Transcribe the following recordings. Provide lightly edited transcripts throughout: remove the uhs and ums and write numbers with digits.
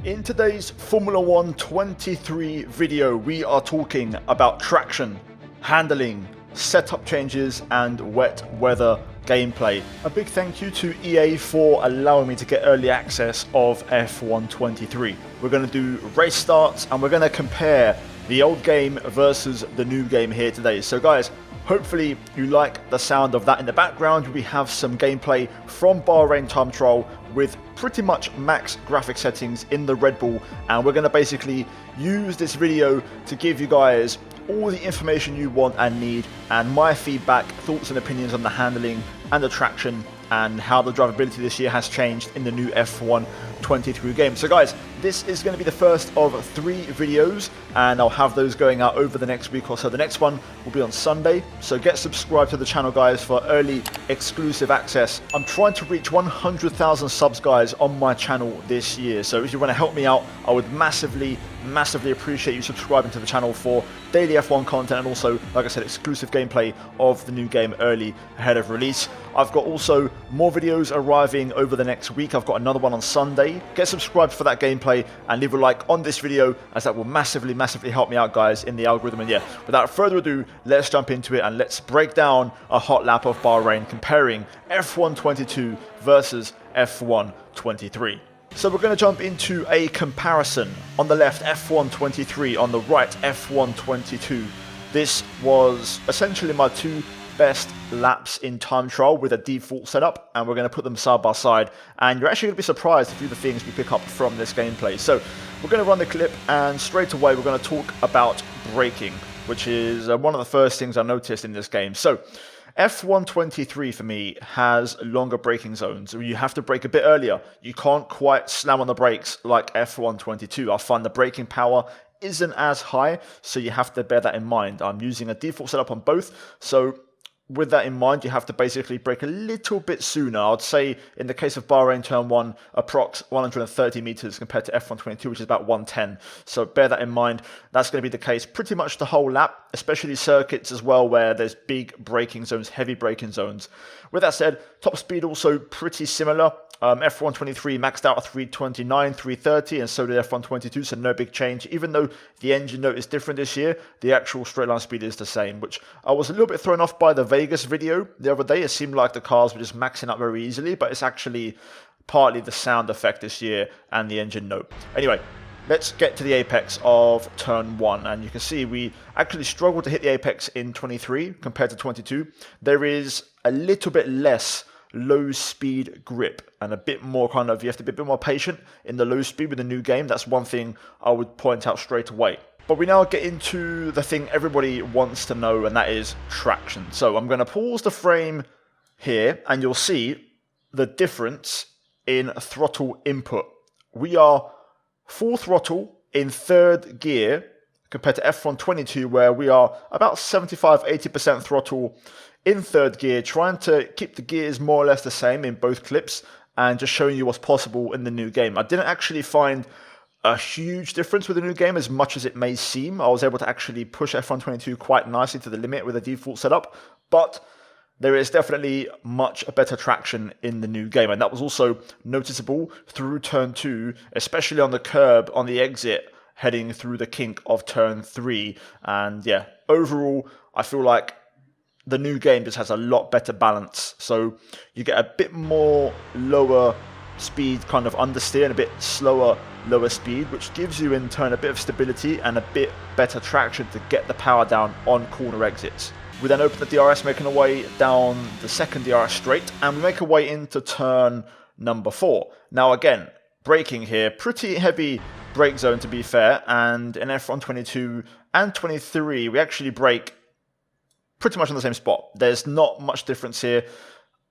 In today's Formula 1 23 video, we are talking about traction, handling, setup changes and wet weather gameplay. A big thank you to EA for allowing me to get early access of F1 23. We're going to do race starts and we're going to compare the old game versus the new game here today. So guys, hopefully you like the sound of that in the background. We have some gameplay from Bahrain time trial with pretty much max graphic settings in the Red Bull, and we're going to basically use this video to give you guys all the information you want and need, and my feedback, thoughts and opinions on the handling and the traction and how the drivability this year has changed in the new F1 23 game. So guys, this is going to be the first of 3 videos and I'll have those going out over the next week or so. The next one will be on Sunday, so get subscribed to the channel guys for early exclusive access. I'm trying to reach 100,000 subs guys on my channel this year, so if you want to help me out, I would massively appreciate you subscribing to the channel for daily F1 content and also, like I said, exclusive gameplay of the new game early ahead of release. I've got also more videos arriving over the next week. I've got another one on Sunday. Get subscribed for that gameplay and leave a like on this video, as that will massively help me out guys in the algorithm. And yeah, without further ado, let's jump into it and let's break down a hot lap of Bahrain comparing F1 22 versus F1 23. So we're going to jump into a comparison. On the left, F1 23, on the right, F1 22. This was essentially my 2 best laps in time trial with a default setup, and we're going to put them side by side, and you're actually going to be surprised to do the things we pick up from this gameplay. So we're going to run the clip, and straight away we're going to talk about braking, which is one of the first things I noticed in this game. So F1 23 for me has longer braking zones. You have to brake a bit earlier. You can't quite slam on the brakes like F1 22. I find the braking power isn't as high, so you have to bear that in mind. I'm using a default setup on both, so with that in mind, you have to basically brake a little bit sooner. I'd say in the case of Bahrain Turn 1, approx 130 meters compared to F1 22, which is about 110. So bear that in mind. That's going to be the case pretty much the whole lap, especially circuits as well, where there's big braking zones, heavy braking zones. With that said, top speed also pretty similar. F1 23 maxed out at 329, 330, and so did F1 22, so no big change. Even though the engine note is different this year, the actual straight line speed is the same, which I was a little bit thrown off by the Vegas video the other day. It seemed like the cars were just maxing out very easily, but it's actually partly the sound effect this year and the engine note. Anyway, let's get to the apex of turn 1, and you can see we actually struggled to hit the apex in 23 compared to 22. There is a little bit less low speed grip and a bit more you have to be a bit more patient in the low speed with the new game. That's one thing I would point out straight away. But we now get into the thing everybody wants to know, and that is traction. So I'm going to pause the frame here and you'll see the difference in throttle input. We are full throttle in 3rd gear compared to F1 22, where we are about 75-80% throttle in 3rd gear, trying to keep the gears more or less the same in both clips and just showing you what's possible in the new game. I didn't actually find a huge difference with the new game as much as it may seem. I was able to actually push F1 22 quite nicely to the limit with a default setup, but there is definitely much better traction in the new game, and that was also noticeable through turn 2, especially on the curb on the exit heading through the kink of turn 3. And yeah, overall I feel like the new game just has a lot better balance. So you get a bit more lower speed kind of understeer and a bit slower lower speed, which gives you in turn a bit of stability and a bit better traction to get the power down on corner exits. We then open the DRS, making our way down the 2nd DRS straight, and we make our way into turn number 4. Now again, braking here, pretty heavy brake zone to be fair, and in F1 22 and 23 we actually brake pretty much on the same spot. There's not much difference here.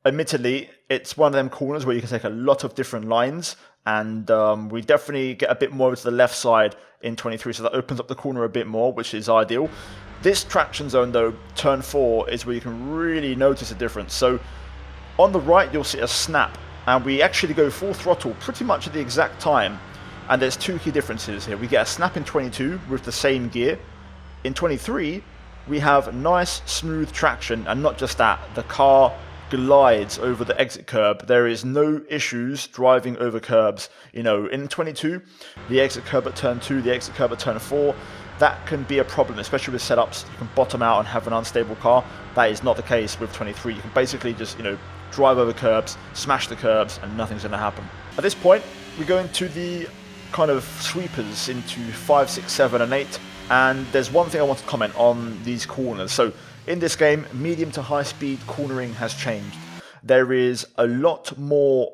Admittedly, it's one of them corners where you can take a lot of different lines, and we definitely get a bit more to the left side in 23, so that opens up the corner a bit more, which is ideal. This traction zone though, turn 4, is where you can really notice a difference. So on the right you'll see a snap, and we actually go full throttle pretty much at the exact time, and there's 2 key differences here. We get a snap in 22 with the same gear. In 23 we have nice smooth traction, and not just that, the car glides over the exit curb. There is no issues driving over curbs. You know, in 22, the exit curb at turn 2, the exit curb at turn 4, that can be a problem, especially with setups. You can bottom out and have an unstable car. That is not the case with 23. You can basically just, you know, drive over curbs, smash the curbs, and nothing's going to happen. At this point, we go into the kind of sweepers into 5, 6, 7, and 8. And there's one thing I want to comment on these corners. So in this game, medium to high speed cornering has changed. There is a lot more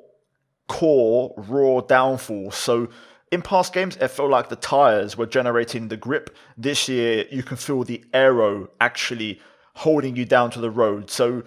core raw downforce. So in past games, it felt like the tires were generating the grip. This year, you can feel the aero actually holding you down to the road. So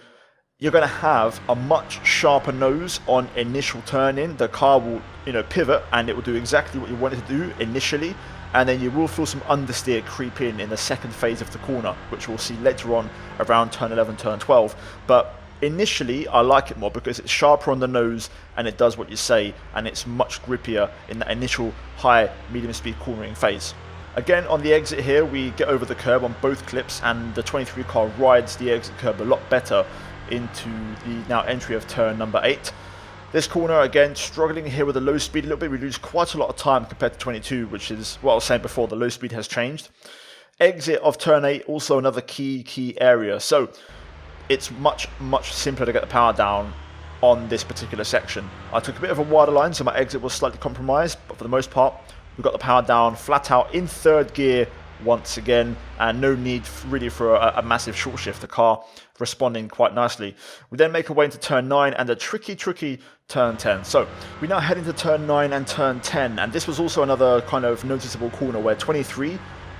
you're going to have a much sharper nose on initial turn-in. The car will, you know, pivot, and it will do exactly what you want it to do initially. And then you will feel some understeer creep in the second phase of the corner, which we'll see later on around turn 11, turn 12. But initially, I like it more because it's sharper on the nose and it does what you say, and it's much grippier in the initial high, medium speed cornering phase. Again, on the exit here, we get over the curb on both clips, and the 23 car rides the exit curb a lot better into the now entry of turn number 8. This corner, again, struggling here with the low speed a little bit. We lose quite a lot of time compared to 22, which is what I was saying before, the low speed has changed. Exit of turn 8, also another key area. So it's much simpler to get the power down on this particular section. I took a bit of a wider line, so my exit was slightly compromised, but for the most part, we got the power down flat out in third gear once again, and no need really for a massive short shift. The car responding quite nicely. We then make our way into turn 9 and a tricky turn 10. So we now head into turn 9 and turn 10, and this was also another kind of noticeable corner where 23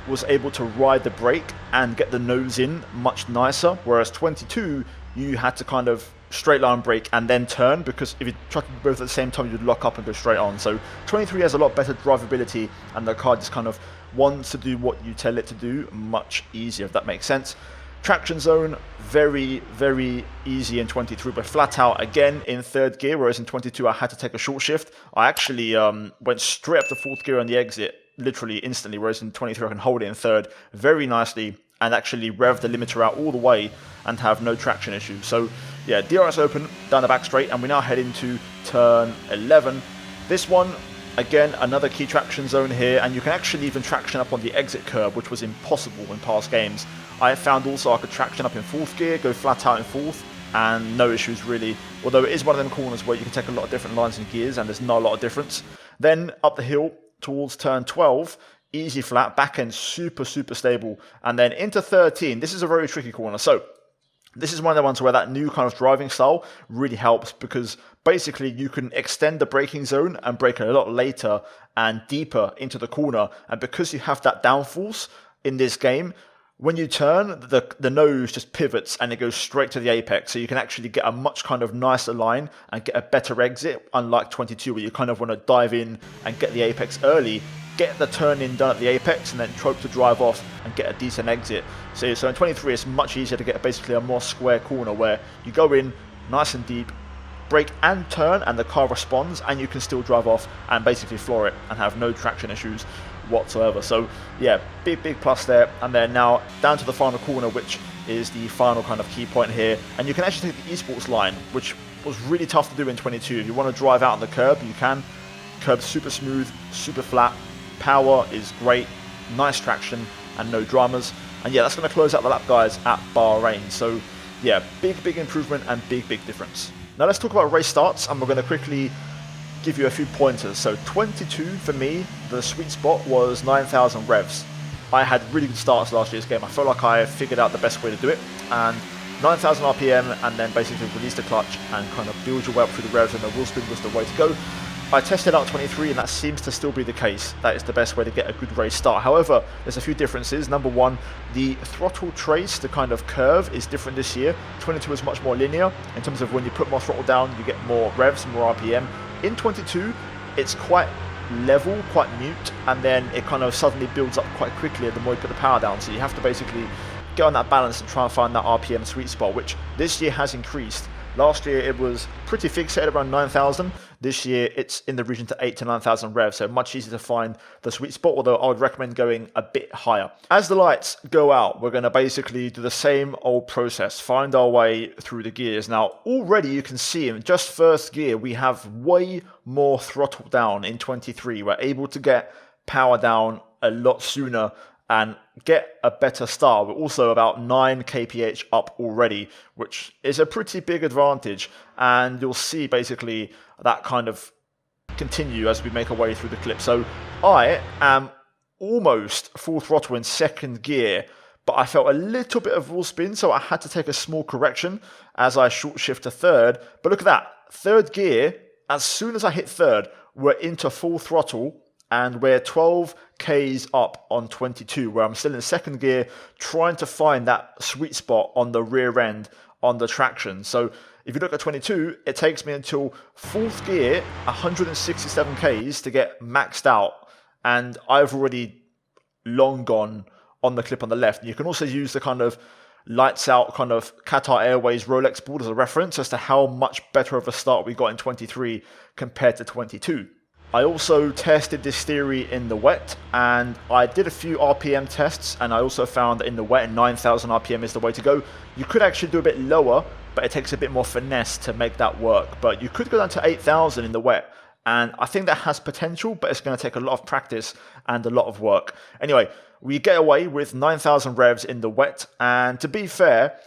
was able to ride the brake and get the nose in much nicer, whereas 22 you had to kind of straight line brake and then turn, because if you tried to do both at the same time you'd lock up and go straight on. So 23 has a lot better drivability, and the car just kind of wants to do what you tell it to do much easier, if that makes sense. Traction zone, very easy in 23, but flat out again in third gear, whereas in 22 I had to take a short shift. I actually went straight up to fourth gear on the exit, literally instantly, whereas in 23 I can hold it in third very nicely and actually rev the limiter out all the way and have no traction issues. So yeah, DRS open down the back straight, and we now head into turn 11. This one, again, another key traction zone here, and you can actually even traction up on the exit curb, which was impossible in past games. I found also I could traction up in fourth gear, go flat out in fourth, and no issues really. Although it is one of them corners where you can take a lot of different lines and gears, and there's not a lot of difference. Then up the hill towards turn 12, easy flat, back end super stable, and then into 13. This is a very tricky corner. So this is one of the ones where that new kind of driving style really helps, because basically you can extend the braking zone and brake a lot later and deeper into the corner. And because you have that downforce in this game, when you turn, the nose just pivots and it goes straight to the apex. So you can actually get a much kind of nicer line and get a better exit, unlike 22 where you kind of want to dive in and get the apex early, get the turn in done at the apex, and then trope to drive off and get a decent exit. So in 23 it's much easier to get basically a more square corner where you go in nice and deep, brake and turn, and the car responds, and you can still drive off and basically floor it and have no traction issues whatsoever. So yeah, big plus there. And then now down to the final corner, which is the final kind of key point here, and you can actually take the esports line, which was really tough to do in 22. If you want to drive out on the curb, you can. Curb's super smooth, super flat, power is great, nice traction and no dramas. And yeah, that's going to close out the lap, guys, at Bahrain. So yeah, big improvement and big difference. Now let's talk about race starts, and we're going to quickly give you a few pointers. So 22 for me, the sweet spot was 9,000 revs. I had really good starts last year's game. I felt like I figured out the best way to do it, and 9,000 RPM, and then basically release the clutch and kind of build your way up through the revs, and the wheel spin was the way to go. I tested out 23, and that seems to still be the case. That is the best way to get a good race start. However, there's a few differences. Number one, the throttle trace, the kind of curve, is different this year. 22 is much more linear in terms of when you put more throttle down, you get more revs, more RPM. In 22, it's quite level, quite mute, and then it kind of suddenly builds up quite quickly the more you put the power down. So you have to basically get on that balance and try and find that RPM sweet spot, which this year has increased. Last year it was pretty fixed at around 9,000. This year, it's in the region to 8 to 9,000 revs, so much easier to find the sweet spot, although I would recommend going a bit higher. As the lights go out, we're going to basically do the same old process, find our way through the gears. Now, already you can see in just first gear, we have way more throttle down in 23. We're able to get power down a lot sooner and get a better start. We're also about 9 kph up already, which is a pretty big advantage. And you'll see basically that kind of continue as we make our way through the clip. So I am almost full throttle in second gear, but I felt a little bit of wheel spin, so I had to take a small correction as I short shift to third. But look at that, third gear, as soon as I hit third, we're into full throttle, and we're 12 Ks up on 22, where I'm still in second gear, trying to find that sweet spot on the rear end on the traction. So if you look at 22, it takes me until fourth gear, 167 Ks to get maxed out. And I've already long gone on the clip on the left. And you can also use the kind of lights out kind of Qatar Airways Rolex board as a reference as to how much better of a start we got in 23 compared to 22. I also tested this theory in the wet, and I did a few RPM tests, and I also found that in the wet 9,000 RPM is the way to go. You could actually do a bit lower, but it takes a bit more finesse to make that work. But you could go down to 8,000 in the wet, and I think that has potential, but it's going to take a lot of practice and a lot of work. Anyway, we get away with 9,000 revs in the wet, and to be fair,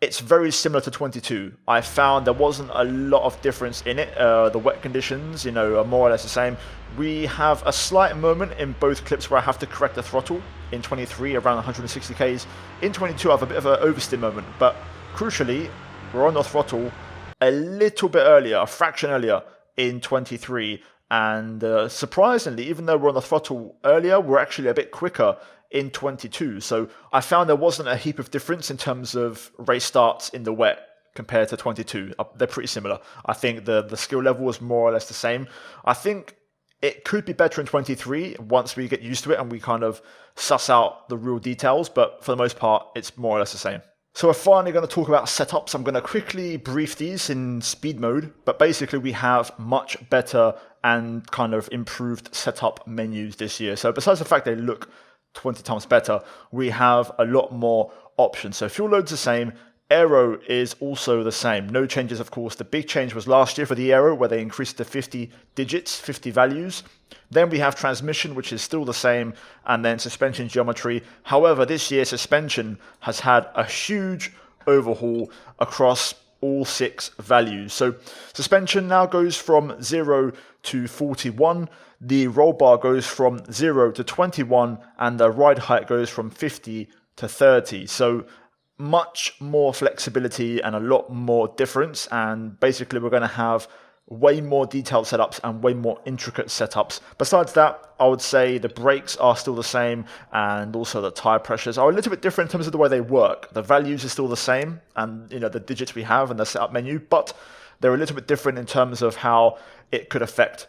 it's very similar to 22. I found there wasn't a lot of difference in it. The wet conditions, are more or less the same. We have a slight moment in both clips where I have to correct the throttle. In 23, around 160 Ks. In 22, I have a bit of an oversteer moment. But crucially, we're on the throttle a little bit earlier, a fraction earlier in 23. And surprisingly, even though we're on the throttle earlier, we're actually a bit quicker in 22. So I found there wasn't a heap of difference in terms of race starts in the wet compared to 22. They're pretty similar. I think the skill level was more or less the same. I think it could be better in 23 once we get used to it and we kind of suss out the real details, but for the most part, it's more or less the same. So we're finally going to talk about setups. I'm going to quickly brief these in speed mode, but basically we have much better and kind of improved setup menus this year. So besides the fact they look 20 times better, we have a lot more options. So fuel load's the same, aero is also the same. No changes, of course. The big change was last year for the aero, where they increased to 50 digits, 50 values. Then we have transmission, which is still the same, and then suspension geometry. However, this year suspension has had a huge overhaul across all 6 values. So suspension now goes from 0 to 41. The roll bar goes from 0 to 21, and the ride height goes from 50 to 30. So much more flexibility and a lot more difference. And basically we're going to have way more detailed setups and way more intricate setups. Besides that, I would say the brakes are still the same, and also the tire pressures are a little bit different in terms of the way they work. The values are still the same, and the digits we have and the setup menu, but they're a little bit different in terms of how it could affect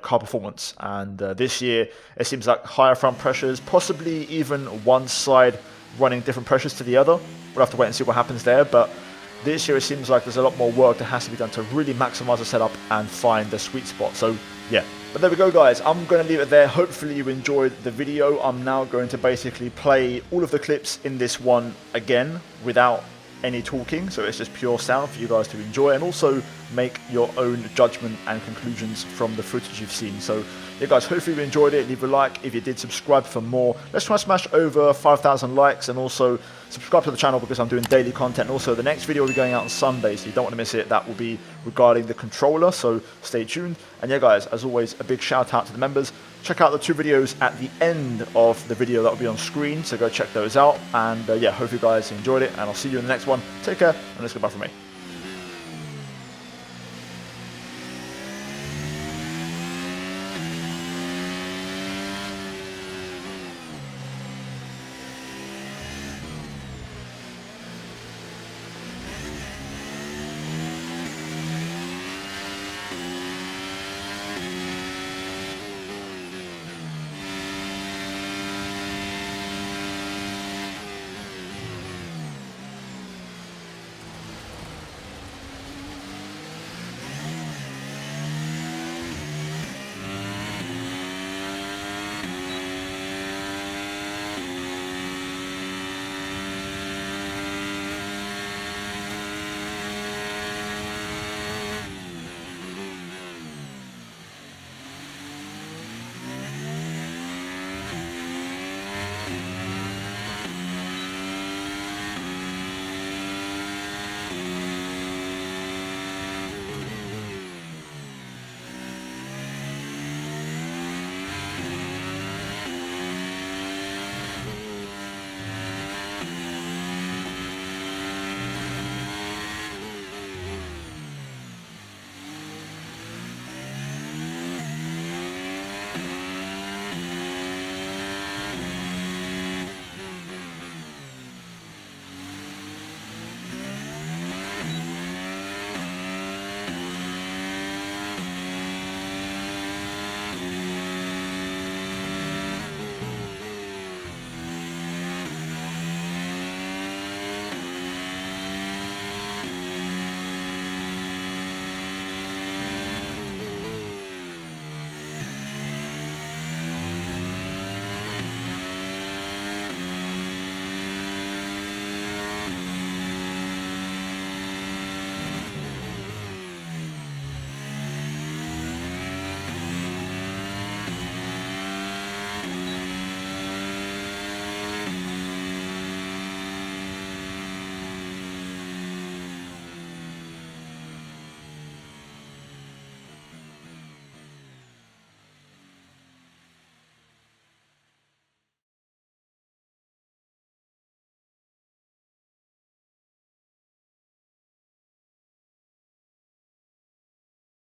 car performance. And this year it seems like higher front pressures, possibly even one side running different pressures to the other. We'll have to wait and see what happens there, but this year it seems like there's a lot more work that has to be done to really maximize the setup and find the sweet spot. So yeah, but there we go guys, I'm going to leave it there. Hopefully you enjoyed the video. I'm now going to basically play all of the clips in this one again without any talking, so it's just pure sound for you guys to enjoy, and also make your own judgment and conclusions from the footage you've seen. So yeah guys, hopefully you enjoyed it. Leave a like if you did, subscribe for more. Let's try and smash over 5,000 likes, and also subscribe to the channel because I'm doing daily content. Also the next video will be going out on Sunday, so you don't want to miss it. That will be regarding the controller, so stay tuned. And yeah guys, as always, a big shout out to the members. Check out the 2 videos at the end of the video that will be on screen, so go check those out. And yeah, hope you guys enjoyed it, and I'll see you in the next one. Take care, and let's goodbye from me.